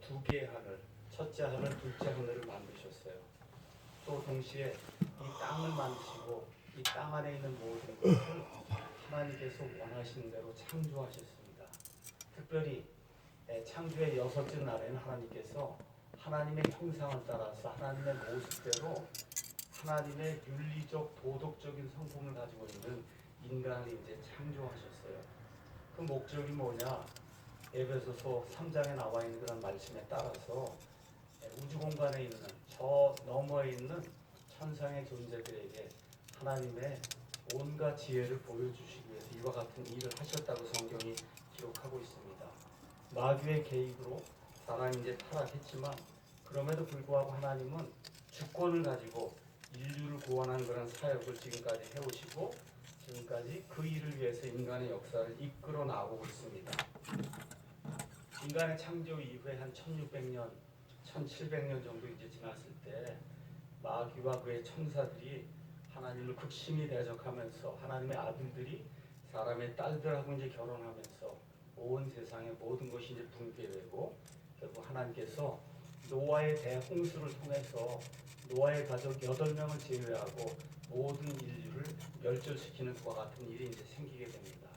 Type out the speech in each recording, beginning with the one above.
두 개의 하늘, 첫째 하늘, 둘째 하늘을 만드셨어요. 또 동시에 이 땅을 만드시고 이 땅 안에 있는 모든 것을 하나님께서 원하시는 대로 창조하셨습니다. 특별히 창조의 여섯째 날에는 하나님께서 하나님의 형상을 따라서 하나님의 모습대로 하나님의 윤리적 도덕적인 성품을 가지고 있는 인간을 이제 창조하셨어요. 그 목적이 뭐냐? 에베소서 3장에 나와 있는 그런 말씀에 따라서 우주 공간에 있는 저 너머에 있는 천상의 존재들에게 하나님의 온갖 지혜를 보여주시기 위해서 이와 같은 일을 하셨다고 성경이 기록하고 있습니다. 마귀의 개입으로 사람이 이제 타락했지만 그럼에도 불구하고 하나님은 주권을 가지고 인류를 구원하는 그런 사역을 지금까지 해오시고 지금까지 그 일을 위해서 인간의 역사를 이끌어 나오고 있습니다. 인간의 창조 이후에 한 1600년, 1700년 정도 이제 지났을 때 마귀와 그의 천사들이 하나님을 극심히 대적하면서 하나님의 아들들이 사람의 딸들하고 이제 결혼하면서 온 세상의 모든 것이 이제 붕괴되고 결국 하나님께서 노아의 대홍수를 통해서 노아의 가족 8명을 제외하고 모든 인류를 멸절시키는 그와 같은 일이 이제 생기게 됩니다.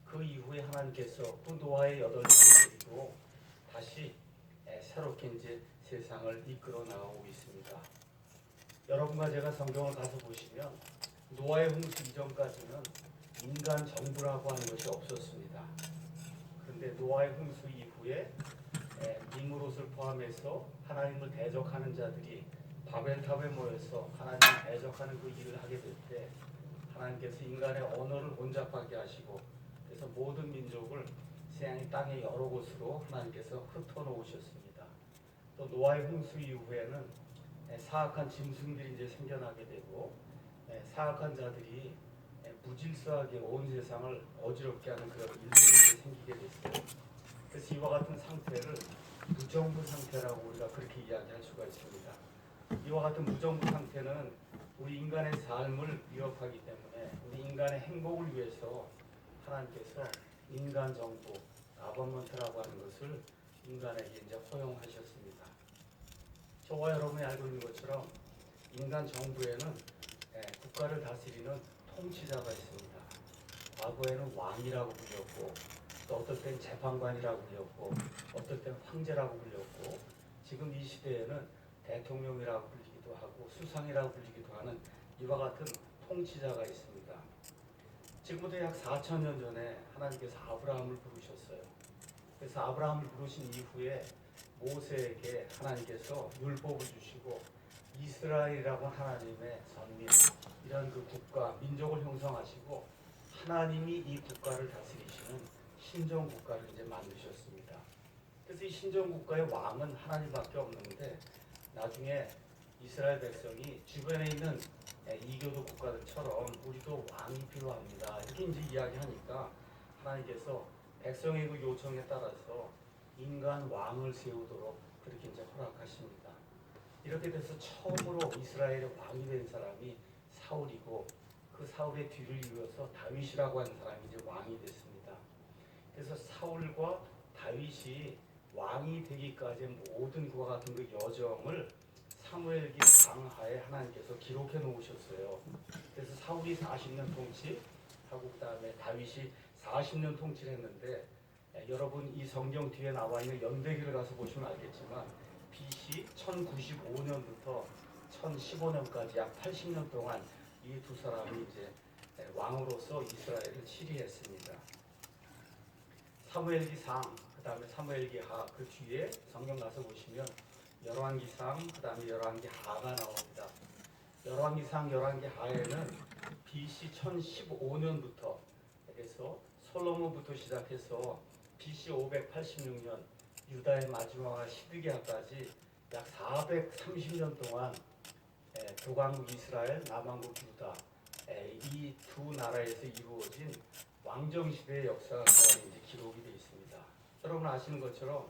그 이후에 하나님께서 그 노아의 8명을 데리고 다시 새롭게 이제 세상을 이끌어 나가고 있습니다. 여러분과 제가 성경을 가서 보시면 노아의 홍수 이전까지는 인간 정부라고 하는 것이 없었습니다. 그런데 노아의 홍수 이후에 니므롯을 포함해서 하나님을 대적하는 자들이 바벨탑에 모여서 하나님을 대적하는 그 일을 하게 될 때 하나님께서 인간의 언어를 혼잡하게 하시고 그래서 모든 민족을 세상의 땅의 여러 곳으로 하나님께서 흩어놓으셨습니다. 또 노아의 홍수 이후에는 사악한 짐승들이 이제 생겨나게 되고 사악한 자들이 무질서하게 온 세상을 어지럽게 하는 그런 일들이 이제 생기게 됐어요. 그래서 이와 같은 상태를 무정부 상태라고 우리가 그렇게 이야기할 수가 있습니다. 이와 같은 무정부 상태는 우리 인간의 삶을 위협하기 때문에 우리 인간의 행복을 위해서 하나님께서 인간 정부, 가버먼트라고 하는 것을 인간에게 이제 허용하셨습니다. 저와 여러분이 알고 있는 것처럼 인간 정부에는 국가를 다스리는 통치자가 있습니다. 과거에는 왕이라고 불렸고 또 어떨 땐 재판관이라고 불렸고 어떨 땐 황제라고 불렸고 지금 이 시대에는 대통령이라고 불리기도 하고 수상이라고 불리기도 하는 이와 같은 통치자가 있습니다. 지금부터 약 4,000년 전에 하나님께서 아브라함을 부르셨어요. 그래서 아브라함을 부르신 이후에 모세에게 하나님께서 율법을 주시고 이스라엘이라고 하나님의 선민 이런 그 국가 민족을 형성하시고 하나님이 이 국가를 다스리시는 신정 국가를 이제 만드셨습니다. 그래서 이 신정 국가의 왕은 하나님밖에 없는데 나중에 이스라엘 백성이 주변에 있는 이교도 국가들처럼 우리도 왕이 필요합니다. 이렇게 이제 이야기하니까 하나님께서 백성의 그 요청에 따라서 인간 왕을 세우도록 그렇게 이제 허락하십니다. 이렇게 돼서 처음으로 이스라엘의 왕이 된 사람이 사울이고 그 사울의 뒤를 이어서 다윗이라고 하는 사람이 이제 왕이 됐습니다. 그래서 사울과 다윗이 왕이 되기까지 모든 그와 같은 그 여정을 사무엘기 강하에 하나님께서 기록해 놓으셨어요. 그래서 사울이 40년 통치하고 그다음에 다윗이 40년 통치를 했는데 여러분 이 성경 뒤에 나와 있는 연대기를 가서 보시면 알겠지만 BC 1095년부터 1015년까지 약 80년 동안 이 두 사람이 이제 왕으로서 이스라엘을 치리했습니다. 사무엘기상 그다음에 사무엘기하 그 뒤에 성경 가서 보시면 열왕기상 그다음에 열왕기하가 나옵니다. 열왕기상 열왕기하에는 BC 1015년부터 그래서 솔로몬부터 시작해서 BC 586년 유다의 마지막 시드기야까지 약 430년 동안 북왕국 이스라엘, 남왕국 유다 이 두 나라에서 이루어진 왕정 시대의 역사가 이제 기록이 되어 있습니다. 여러분 아시는 것처럼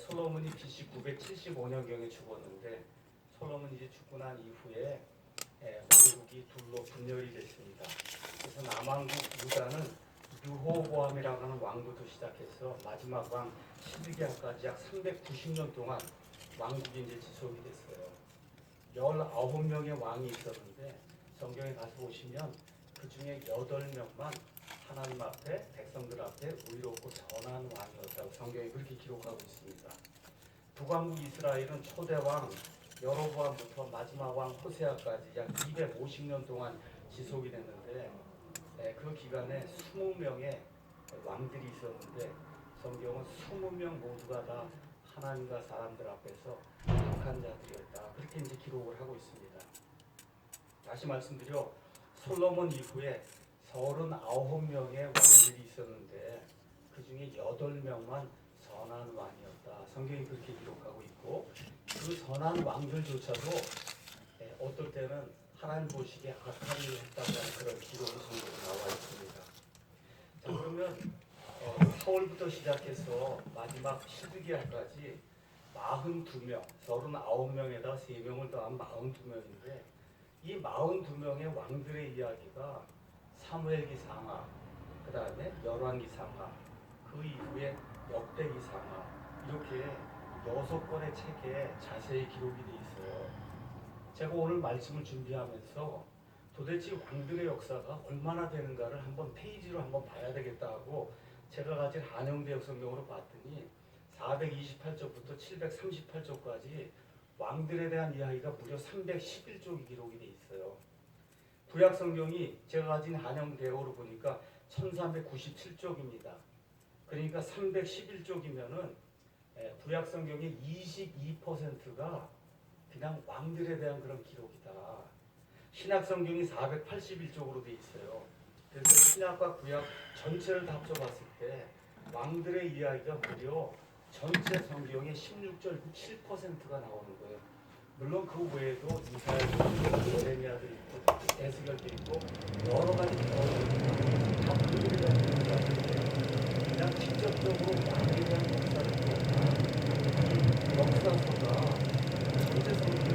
솔로몬이 BC 975년경에 죽었는데 솔로몬이 이제 죽고 난 이후에 왕국이 둘로 분열이 됐습니다. 그래서 남왕국 유다는 르호보암이라고 하는 왕부터 시작해서 마지막 왕 시드기야까지 약 390년 동안 왕국이 이제 지속이 됐어요. 19명의 왕이 있었는데 성경에 가서 보시면 그 중에 8명만 하나님 앞에 백성들 앞에 의롭고 선한 왕이었다고 성경이 그렇게 기록하고 있습니다. 북왕국 이스라엘은 초대왕 여로보암부터 마지막 왕 호세아까지 약 250년 동안 지속이 됐는데 그 기간에 20명의 왕들이 있었는데 성경은 20명 모두가 다 하나님과 사람들 앞에서 악한 자들이었다. 그렇게 이제 기록을 하고 있습니다. 다시 말씀드려 솔로몬 이후에 39명의 왕들이 있었는데 그 중에 8명만 선한 왕이었다. 성경이 그렇게 기록하고 있고 그 선한 왕들조차도 어떨 때는 하나님 보시기에 악한 일을 했다고 하는 그런 기록이 성경에 나와 있습니다. 자, 그러면 사월부터 시작해서 마지막 시드기야까지 42명, 39명에다 3명을 더한 42명인데 이 42명의 왕들의 이야기가 사무엘기상하, 그 다음에 열왕기상하, 그 이후에 역대기상하 이렇게 6권의 책에 자세히 기록이 돼 있어요. 제가 오늘 말씀을 준비하면서 도대체 왕들의 역사가 얼마나 되는가를 한번 페이지로 한번 봐야 되겠다 하고 제가 가진 한영대역 성경으로 봤더니 428쪽부터 738쪽까지 왕들에 대한 이야기가 무려 311쪽이 기록이 돼 있어요. 구약 성경이 제가 가진 한영대역으로 보니까 1397쪽입니다. 그러니까 311쪽이면은 구약 성경의 22%가 그냥 왕들에 대한 그런 기록이다. 신약 성경이 481쪽으로 돼 있어요. 그래서 신약과 구약 전체를 다 합쳐봤을 때 왕들의 이야기가 무려 전체 성경의 16.7%가 나오는 거예요. 물론 그 외에도 이사야도 있고 예레미야도 있고 에스겔도 있고 여러 가지 경우가 다 왕들에 대한 이야기인데 그냥 직접적으로 왕에 대한 역사를 보면 이 역사서가 전체 성경이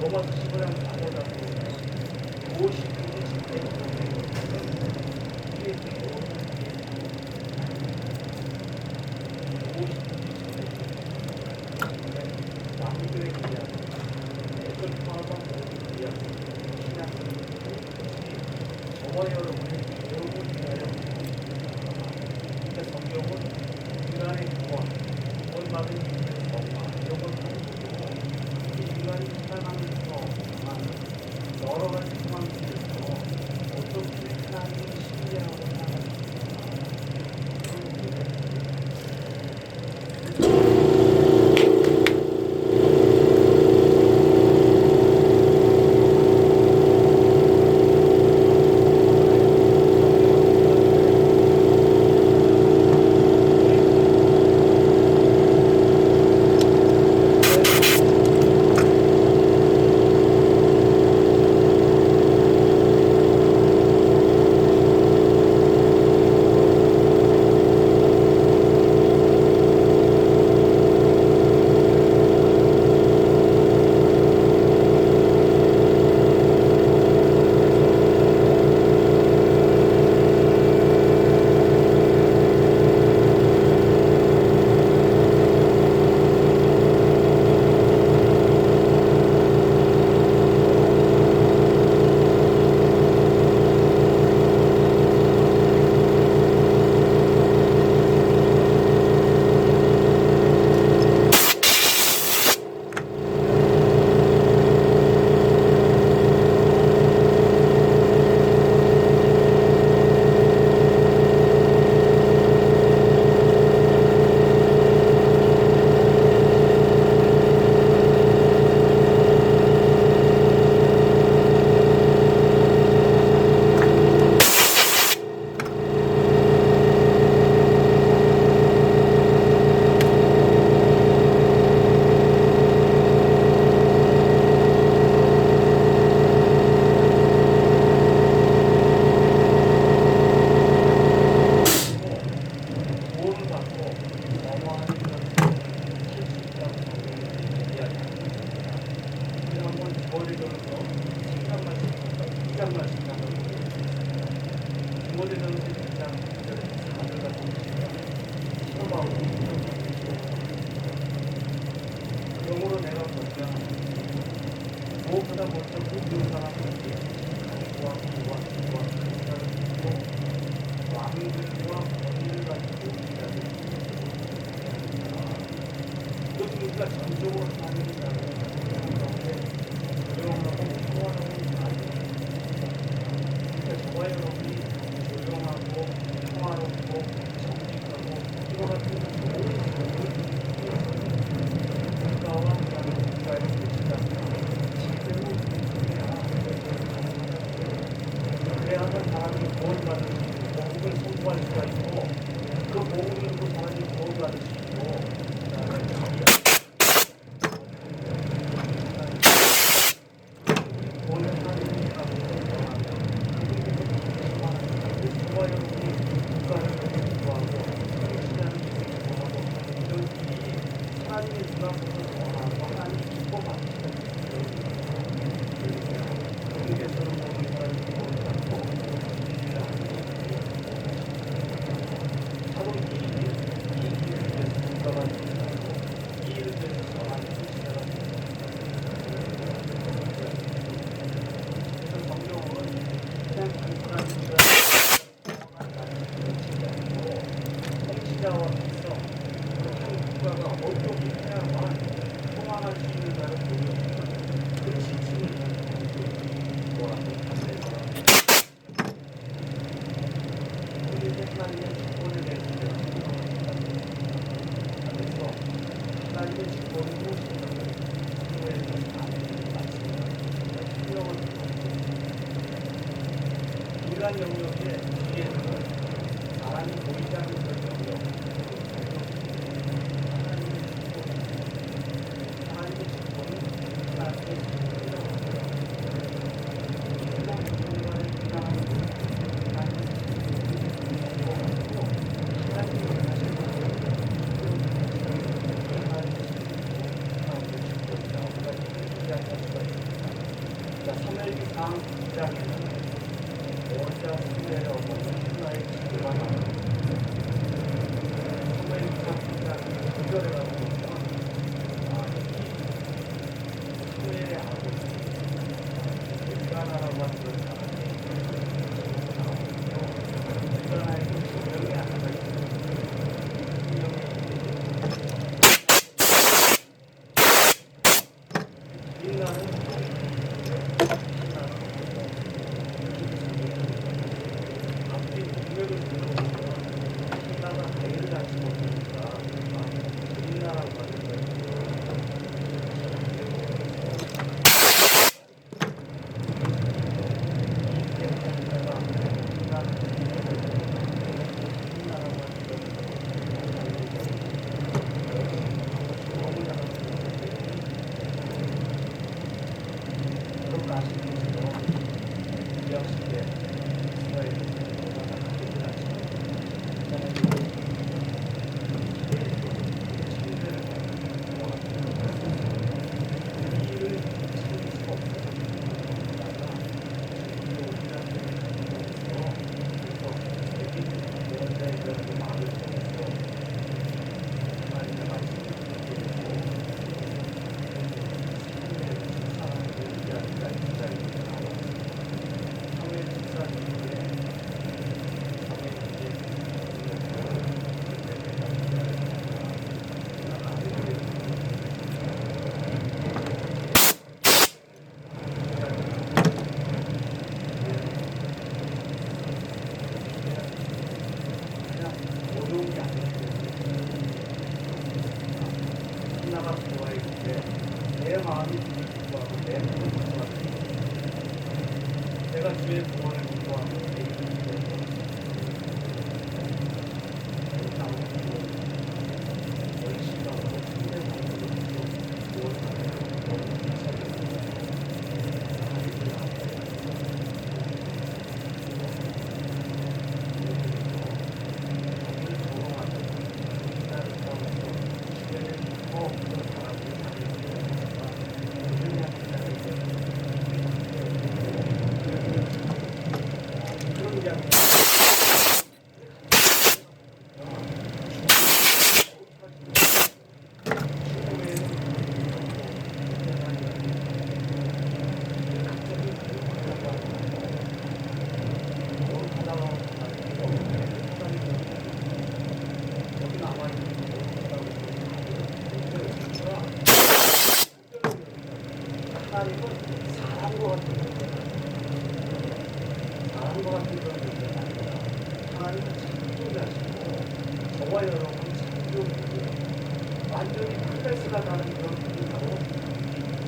로마서 10을 한번 가보다 보면 무엇이 그것이 왕들의 이야기, 애들 포함한 모든 이야기, 신앙, 저와 여러분의 여러분 위하여 그러니까 성경은 인간의 구원, 구원받은 인간의 정화 이런 걸 가지고 이 인간이 살아가면서 당하는 여러 가지 상황 속에서 어떻게 하나님을 신뢰하고 살아가는가 그러므로 내가 보니까 무엇보다 먼저 모든 사람들이 가족과 부와 부와 큰자를 두고 왕들과 권위를 가지고 일하는 이것도 우리가 전적으로 하나님의 나라를 가운데 조용하고 평화로운 삶을 그러니까 저와 여러분이 조용하고 평화롭고 정직하고 이와 같은 좋은 국가와 국가의 뜻이다. 제대로 그래야만 사람이 구원받을 수 있고 복음을 선포할 수가 있고 그 복음으로 사람이 구원받을 수 있고 오늘 하나님이라고 선포하면 그분께서 저와 여러분이 국가를 구하고 신앙을 구하고 이런 일이 하나님의 눈앞에서 원하고 하나님이 기뻐하시는 그분께서는 모든 사람이 구원받고 일을 바로 이 일을 위해서 국가가 준비하고 이 일을 위해서 전하는 시대가 그래서 성경은 그냥 단순한 통치자와 백성 한 국가가 어떻게 해야만 통합할 수 있는가를 보여주는 그 지침을 뭐라고 하면서 그게 하나님의 주권에 대해서 그래서 하나님의 주권이 무엇인가를 교회에서 아는 설명을 인간 영역에 뒤에는 사람이 보이지 않는 그런 영역 하나님의 주권은 하나님의 주권이라고 합니다. 그리고 누군가를 비난하는 하나님의 주권이고 하나님의 사실을 사무엘기 상 2장에는 모자 수레를 얻어서 하나의 지도가 나옵니다. 사무엘기 상 2장 9절에 가보면 이 수레의 아버지 엘가나라고 하는 그런 사람이 나오고 엘가나에게 두 명의 아내가 있습니다. 인간은 앞뒤 문맥을 들어보면 신나가 아이를 낳지 못하니까 인나라고 하는 거예요. 하나님은 사람과 같은 존재가 아니에요. 사람과 같은 그런 존재가 아니라 하나님은 창조자시고 저와 여러분 창조주예요. 완전히 클래스가 다른 그런 분이 바로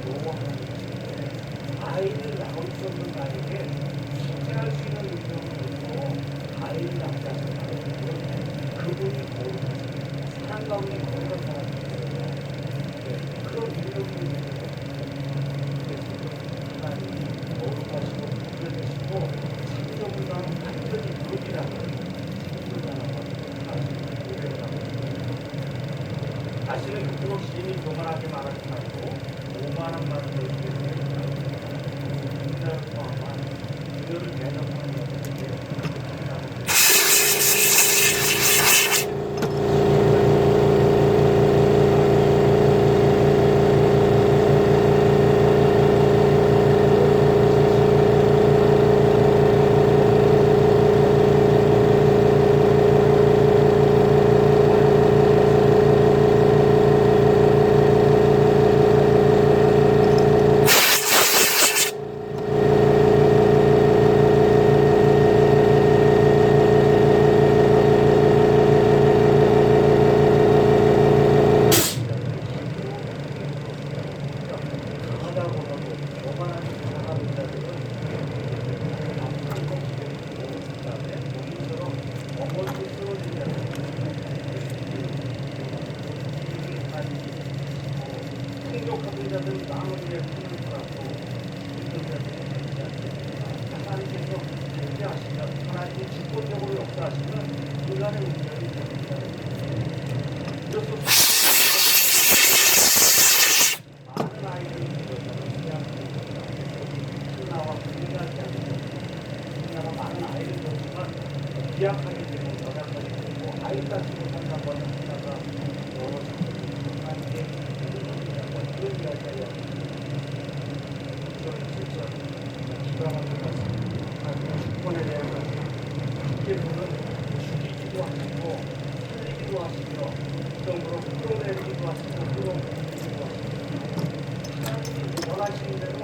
노 하나님이신데 아이를 낳을 수 없는 나에게 숙제할 수 있는 능력으로서 아이를 낳지 않는 바로 그분이 거룩하신 사람 가운데 거룩한 사람이에요. 그런 능력이 있는 하나님이 거룩하시고 구별되시고 창조보다는 완전히 극이라는 창조자라고 하시는 고백을 하고 있습니다. 다시는 그토록 심히 교만하게 말하지 말고 오만한 말을 너희에게 인자를 포함한 그녀를 대적하는 여자에게 풍족한 자들은 마음을 위해 품을 거라고 하나님께서 존재하시면 하나님이 직권적으로 역사하시면 인간의 운명이 됩니다. 그래서 많은 아이들이 되어서는 신나와 분리하지 않는 신나가 많은 아이를 뒀지만 비약하게 되고 연약하게 되고 아이 낳지 못한다고 하는 신나가 여러 하나님께 그런 이야기가 저는 진짜 기가 막힌 말씀. 하나님의 주권에 대한 말씀. 주께서는 죽이기도 하시고 살리기도 하시며 그동으로 끌어내리기도 하시고 끌어내리기도 하시고 하나님이 원하시는 대로